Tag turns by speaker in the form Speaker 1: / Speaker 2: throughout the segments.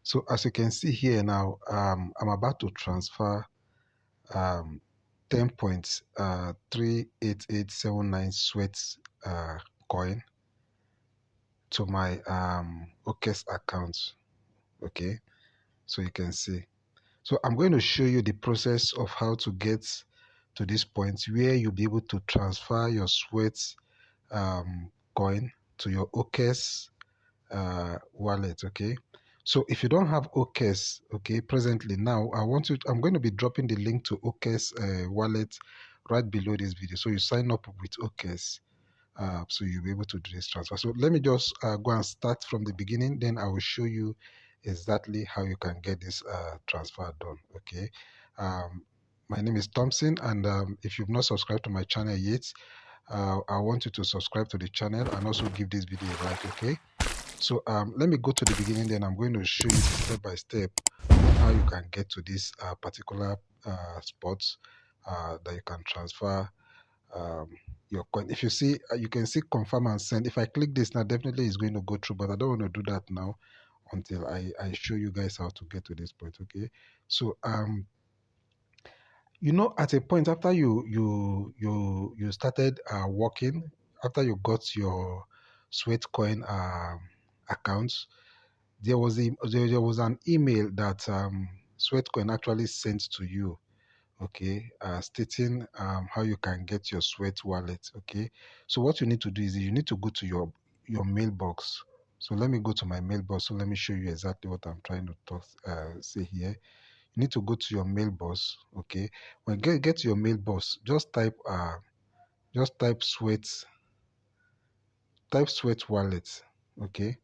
Speaker 1: So as you can see here now, I'm about to transfer 10.38879 sweat coin to my OKEx account. Okay, so you can see. So I'm going to show you the process of how to get to this point where you'll be able to transfer your sweat coin to your OKEx wallet. Okay, so if you don't have OKEx, okay, presently now I'm going to be dropping the link to OKEx wallet right below this video, so you sign up with OKEx, so you'll be able to do this transfer. So let me just go and start from the beginning, then I will show you exactly how you can get this transfer done. Okay, my name is Thompson, and if you've not subscribed to my channel yet, I want you to subscribe to the channel and also give this video a like. Okay, so let me go to the beginning, then I'm going to show you step by step how you can get to this particular spot that you can transfer your coin. If you see, you can see confirm and send. If I click this now, definitely it's going to go through, but I don't want to do that now until I show you guys how to get to this point. Okay, so you know, at a point after you started working, after you got your SweatCoin accounts, there was an email that SweatCoin actually sent to you, okay, stating how you can get your Sweat wallet. Okay, so what you need to do is you need to go to your mailbox. So let me go to my mailbox. So let me show you exactly what I'm trying to say here. You need to go to your mailbox. Okay, when get to your mailbox, just type sweat wallet. Okay,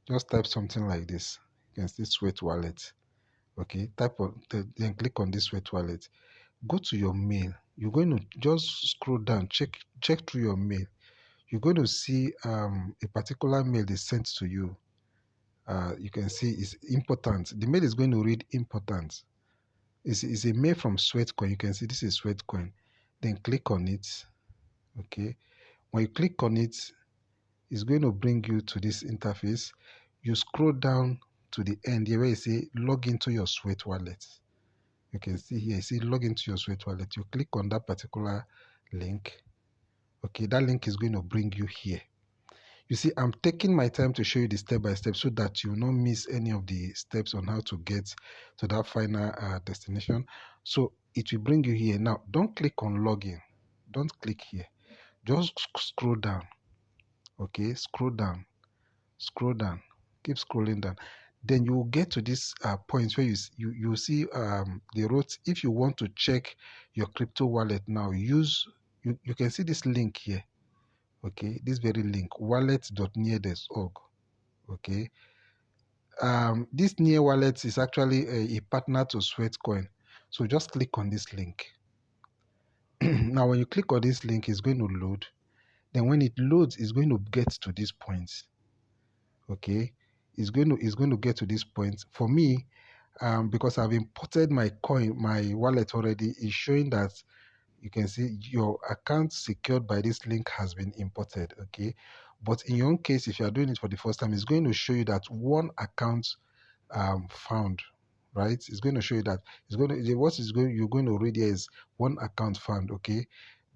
Speaker 1: just type something like this. You can see Sweat wallet. Okay, then click on this Sweat wallet. Go to your mail. You're going to just scroll down, check through your mail. You're going to see a particular mail they sent to you. You can see it's important. The mail is going to read important. It's a mail from SweatCoin. You can see this is SweatCoin. Then click on it. Okay, when you click on it, it's going to bring you to this interface. You scroll down to the end here where you say log into your Sweat wallet. You can see here, see log into your Sweat wallet. You click on that particular link. Okay, that link is going to bring you here. You see, I'm taking my time to show you the step by step so that you will not miss any of the steps on how to get to that final destination. So it will bring you here. Now, don't click on login. Don't click here. Just scroll down. Okay, scroll down. Scroll down. Keep scrolling down. Then you will get to this point where you see the route. If you want to check your crypto wallet now, you can see this link here. Okay, this very link, wallet.near.org. Okay, this near wallet is actually a partner to SweatCoin, so just click on this link. Now when you click on this link, it's going to load. Then when it loads, it's going to get to this point. Okay, it's going to get to this point. For me, because I've imported my wallet already, it's showing that you can see your account secured by this link has been imported. Okay, but in your own case, if you are doing it for the first time, it's going to show you that one account found, right? It's going to show you that you're going to read here is one account found. Okay,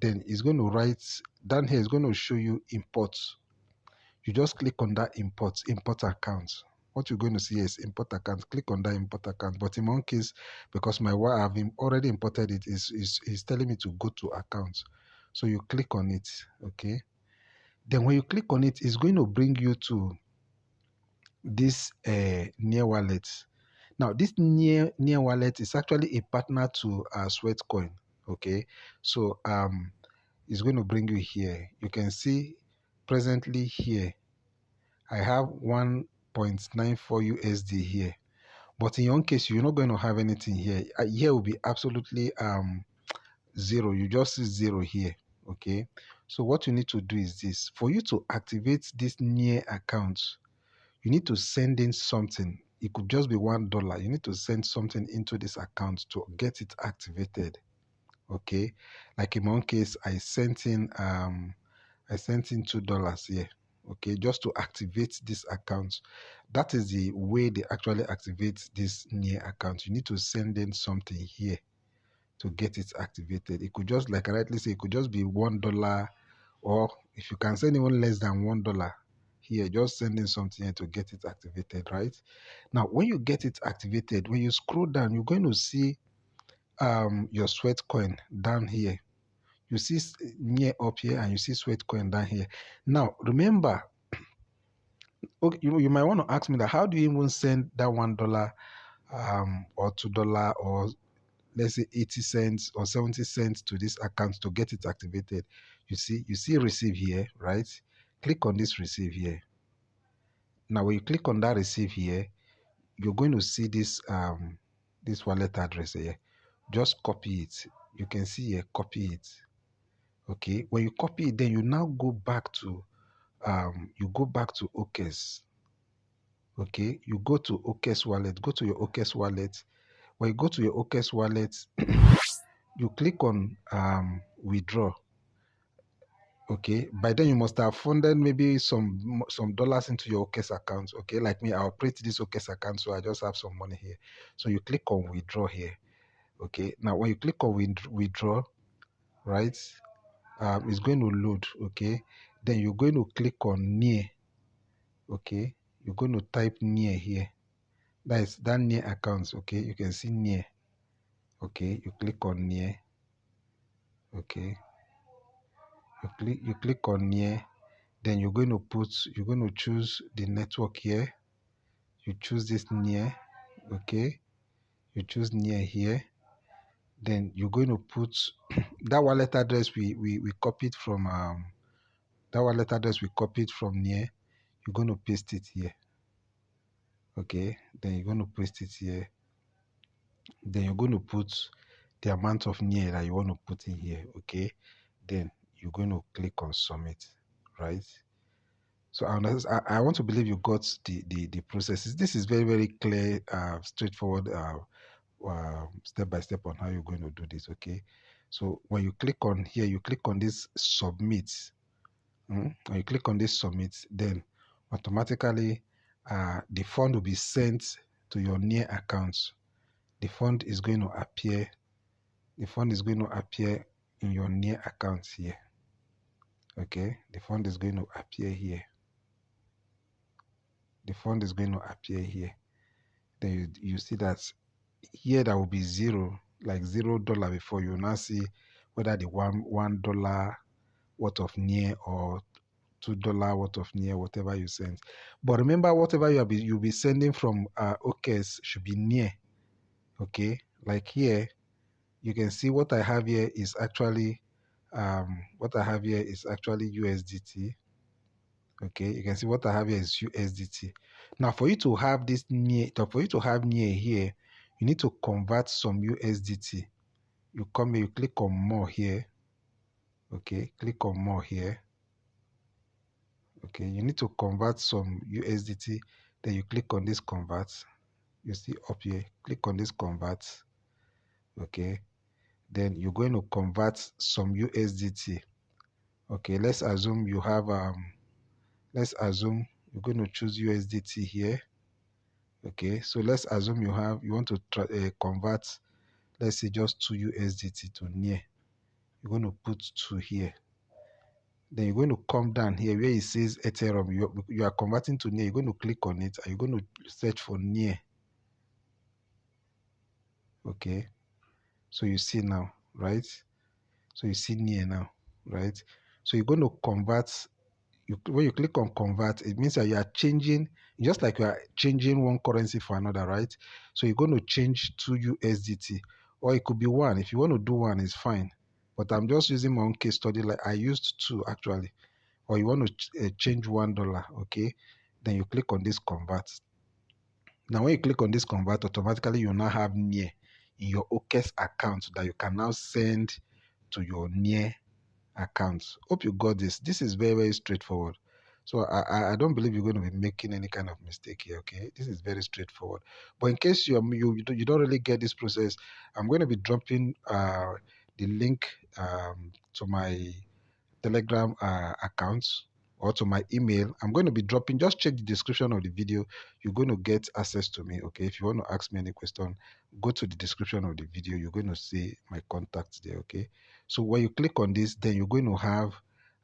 Speaker 1: then it's going to write down here, it's going to show you imports. You just click on that import account. What you're going to see is import account. Click on that import account. But in one case, because I've already imported it, is telling me to go to accounts. So you click on it. Okay. Then when you click on it, it's going to bring you to this near wallet. Now this near wallet is actually a partner to SweatCoin. Okay. So it's going to bring you here. You can see presently here I have 1.94 USD here, but in your own case, you're not going to have anything here. Here will be absolutely zero. You just see zero here. Okay, so what you need to do is this: for you to activate this near account, you need to send in something. It could just be $1. You need to send something into this account to get it activated. Okay, like in my own case, I sent in $2 here. okay, just to activate this account. That is the way they actually activate this near account. You need to send in something here to get it activated. It could just, like I rightly say, it could just be $1, or if you can send even less than $1 here, just send in something here to get it activated, right? Now, when you get it activated, when you scroll down, you're going to see your SweatCoin down here. You see near up here, and you see SweatCoin down here. Now, remember, okay, you might want to ask me that how do you even send that $1 or $2 or let's say 80 cents or 70 cents to this account to get it activated? You see receive here, right? Click on this receive here. Now when you click on that receive here, you're going to see this wallet address here. Just copy it. You can see here, copy it. Okay, when you copy it, then you now go back to OKEx. Okay, you go to OKEx wallet, go to your OKEx wallet. When you go to your OKEx wallet, you click on withdraw. Okay, by then you must have funded maybe some dollars into your OKEx account. Okay, like me, I operate this OKEx account, so I just have some money here. So you click on withdraw here. Okay, now when you click on withdraw, right, it's going to load. Okay, then you're going to click on near. Okay, you're going to type near here. That is that near accounts. Okay, you can see near. Okay, you click on near. Okay, you click on near. Then you're going to choose the network here. You choose this near. Okay, you choose near here. Then you're going to put that wallet address we copied from that wallet address we copied from near. You're going to paste it here. Okay, then you're going to paste it here. Then you're going to put the amount of near that you want to put in here. Okay, then you're going to click on submit, right? So I want to believe you got the processes. This is very, very clear, straightforward, step by step on how you're going to do this. Okay, so when you click on here, you click on this submit. When you click on this submit, then automatically the fund will be sent to your near accounts. The fund is going to appear. The fund is going to appear in your near accounts here. Okay, the fund is going to appear here. The fund is going to appear here. Then you see that here that will be zero, like $0 before. You now see whether the $1 worth of near or $2 worth of near, whatever you send. But remember, whatever you'll be sending from OKEx should be near. Okay, like here you can see what I have here is actually USDT. Okay, you can see what I have here is USDT. Now for you to have this near, here, you need to convert some USDT. You come here, you click on more here. Okay, click on more here. Okay, you need to convert some USDT. Then you click on this convert. You see up here, click on this convert. Okay, then you're going to convert some USDT. Okay, let's assume you have let's assume you're going to choose USDT here. Okay, so let's assume you want to convert, let's say, just 2 USDT to near. You're going to put 2 here. Then you're going to come down here where it says Ethereum. You are converting to near. You're going to click on it and you're going to search for near. Okay, so you see now, right? So you see near now, right? So you're going to convert. When you click on convert, it means that you are changing, just like you are changing one currency for another, right? So you're going to change 2 USDT, or it could be 1. If you want to do 1, it's fine. But I'm just using my own case study. Like I used 2 actually. Or you want to change $1, okay? Then you click on this convert. Now when you click on this convert, automatically you now have near in your OKEx account that you can now send to your near account. Hope you got this. This is very, very straightforward. So I don't believe you're going to be making any kind of mistake here. Okay, this is very straightforward. But in case you don't really get this process, I'm going to be dropping the link to my Telegram account. or to my email. I'm going to be dropping, just check the description of the video. You're going to get access to me. Okay, if you want to ask me any question, go to the description of the video. You're going to see my contacts there. Okay, so when you click on this, then you're going to have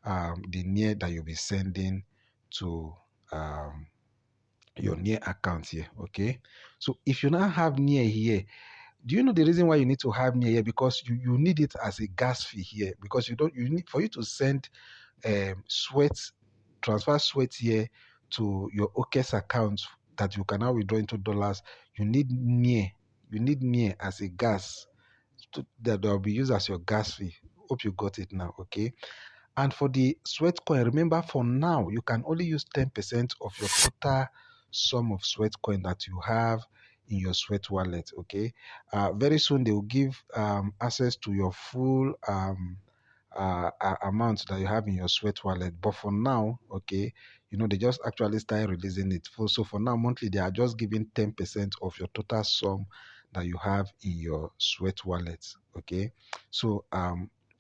Speaker 1: the near that you'll be sending to your near account here. Okay, so if you now have near here, do you know the reason why you need to have near here? Because you need it as a gas fee here, because you need for you to send sweat, transfer sweat here to your OKEx account that you can now withdraw into dollars. You need near as a gas that will be used as your gas fee. Hope you got it now. Okay, and for the sweat coin, remember, for now you can only use 10% of your total sum of sweat coin that you have in your sweat wallet. Okay, very soon they will give access to your full amount that you have in your sweat wallet. But for now, okay, they just actually started releasing it. So for now, monthly they are just giving 10% of your total sum that you have in your sweat wallet. Okay, so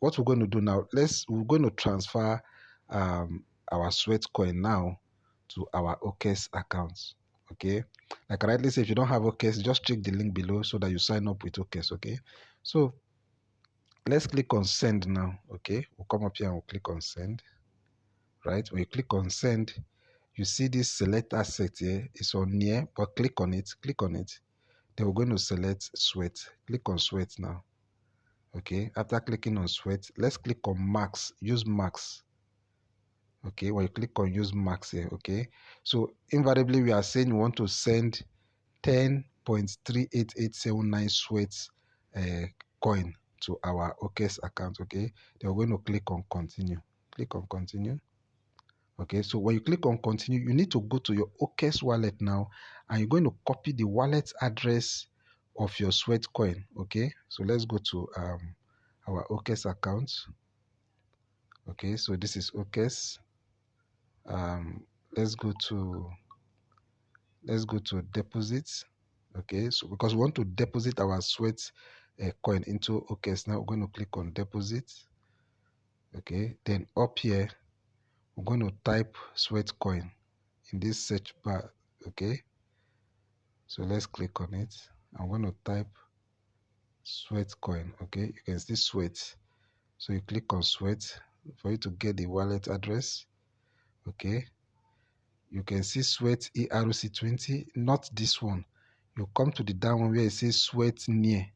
Speaker 1: what we're going to do now, we're going to transfer our sweat coin now to our OKEx accounts. Okay, like I rightly say, if you don't have OKEx, just check the link below so that you sign up with OKEx. Okay, so let's click on send now. Okay, we'll come up here and we'll click on send. Right, when you click on send, you see this select asset here. It's on near, but click on it. Then we're going to select sweat. Click on sweat now. Okay, after clicking on sweat, let's click on max. Use max. Okay, when you click on use max here, okay, so invariably we are saying we want to send 10.38879 sweats coin to our OKEx account. Okay, then we're going to click on continue. Click on continue. Okay, so when you click on continue, you need to go to your OKEx wallet now, and you're going to copy the wallet address of your sweat coin. Okay, so let's go to our OKEx account. Okay, so this is OKEx. Let's go to deposits. Okay, so because we want to deposit our sweat coin into OKEx, now we're going to click on deposit. Okay, then up here we're going to type sweat coin in this search bar. Okay, so let's click on it. I'm going to type sweat coin. Okay, you can see sweat, so you click on sweat for you to get the wallet address. Okay, you can see sweat ERC20, not this one. You come to the down one where it says sweat near.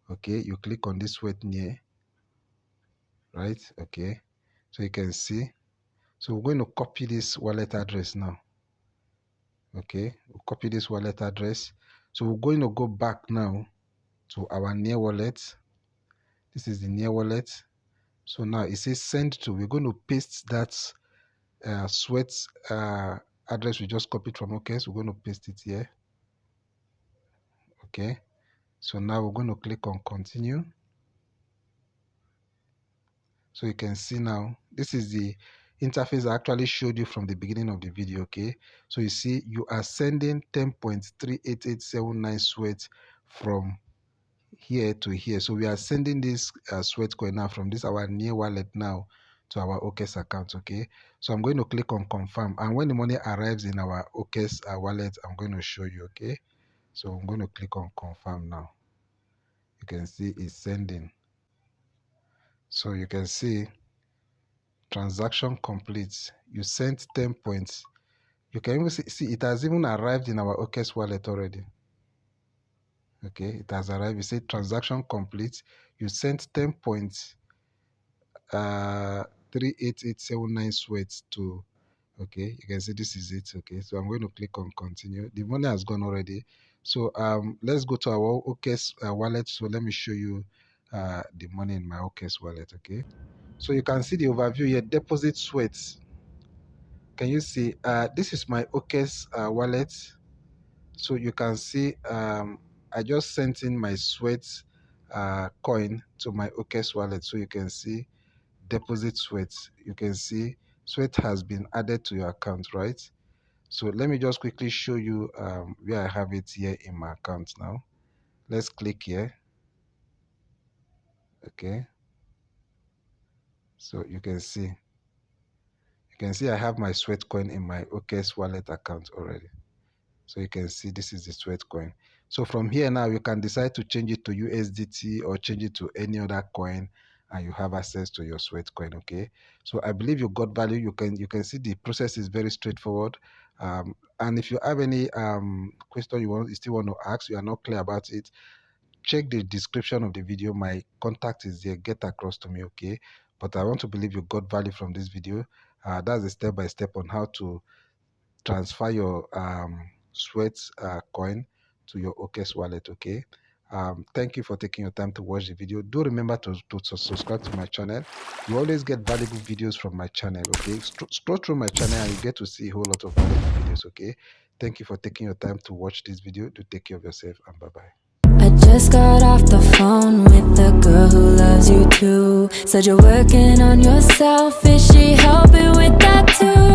Speaker 1: Okay, you click on this sweat near. Right, okay, so you can see. So we're going to copy this wallet address now. Okay, we'll copy this wallet address. So we're going to go back now to our near wallet. This is the near wallet. So now it says send to. We're going to paste that sweat address we just copied from OKEx. We're going to paste it here. Okay, so now we're going to click on continue. So you can see now, this is the interface I actually showed you from the beginning of the video. Okay, so you see you are sending 10.38879 sweat from here to here. So we are sending this sweat coin now from this our near wallet now to our OKEx account. Okay, so I'm going to click on confirm, and when the money arrives in our OKEx wallet, I'm going to show you. Okay, so I'm going to click on confirm now. You can see it's sending. So you can see transaction complete. You sent 10 points. You can even see it has even arrived in our OKEx wallet already. Okay, it has arrived. You say transaction complete. You sent 10 points 38879 sweats to. Okay, you can see this is it. Okay, so I'm going to click on continue. The money has gone already. So let's go to our OKEx wallet. So let me show you the money in my OKEx wallet. Okay, so you can see the overview here. Deposit sweats. Can you see this is my OKEx wallet? So you can see I just sent in my sweat coin to my OKEx wallet. So you can see deposit sweat. You can see sweat has been added to your account, right? So let me just quickly show you where I have it here in my account now. Let's click here. Okay, so you can see can see I have my SweatCoin in my OKEx wallet account already. So you can see this is the SweatCoin. So from here now, you can decide to change it to USDT or change it to any other coin, and you have access to your SweatCoin. Okay. So I believe you got value. You can see the process is very straightforward. And if you have any question you still want to ask, you are not clear about it, check the description of the video. My contact is there. Get across to me. Okay. But I want to believe you got value from this video. That's a step by step on how to transfer your sweat coin to your OKEx wallet. Okay. Thank you for taking your time to watch the video. Do remember to subscribe to my channel. You always get valuable videos from my channel. Okay, scroll through my channel and you get to see a whole lot of valuable videos. Okay, thank you for taking your time to watch this video. Do take care of yourself, and bye bye.
Speaker 2: I just got off the phone with the girl who loves you too. Said you're working on yourself. Is she helping with that too?